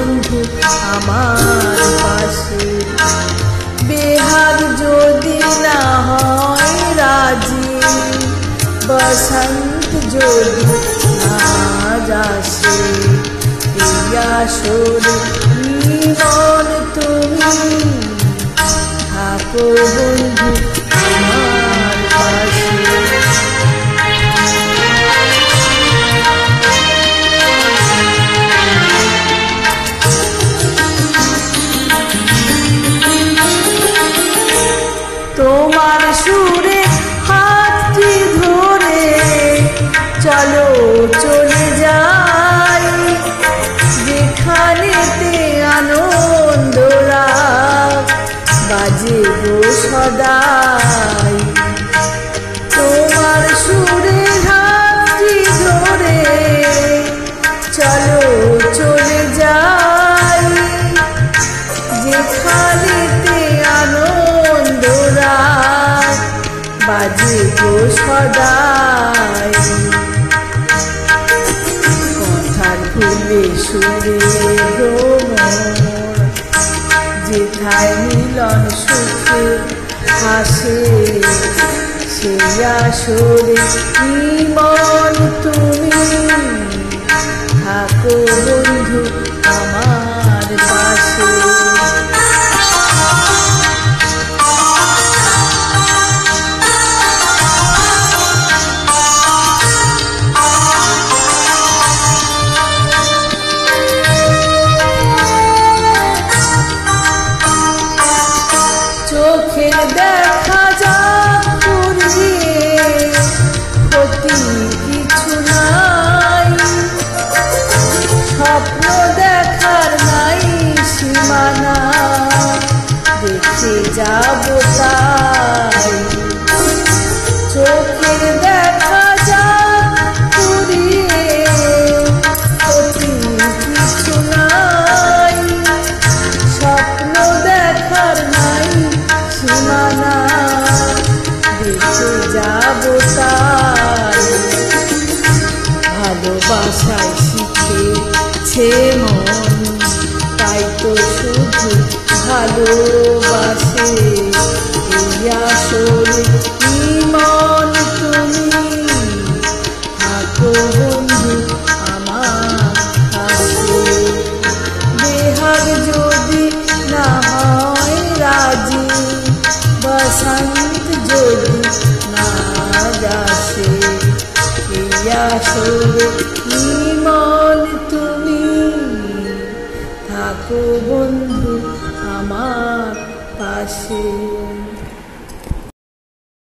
বন্ধু আমার পাশে। বেহাগ যদি না হয় রাজি, বসন্ত যদি না যাসে, এই আসরে জীবন তুমি থাকো বন্ধু আমার পাশে। তোমার সুরে হাতটি ধরে চলো চলে যাই, যেখানেতে আনন্দ রাগ বাজে গো সদাই। তোমার সুরে হাতটি ধরে চলো চলে যাই, যেখানেতে আনন্দ রাগ বাজে গো সদাই। কথার ফুলে সুরে ভ্রমর, যেথায় মিলন সুখে হাসে, সেই আসরে মন তুমি থাকো বন্ধু আমার পাশে। চোখের দেখা যাক পুরিয়ে ক্ষতি কিছু নাই, স্বপ্ন দেখার নাই সীমানা, দেখে যাব তাই। চোখের দেখা যাক পুরিয়ে ক্ষতি কিছু নাই, স্বপ্ন দেখার নাই সীমানা, দেখে যাব তাই। ভালোবাসায় শিখেছে মন, তাই তো শুধু ভালোবাসে, এই আসরে মন তুমি থাকো বন্ধু আমার কাছে। বেহাগ যদি না হয় রাজি, বসন্ত যদি না যাসে, এই আসরে মন তুমি থাকো বন্ধু আমার পাশে।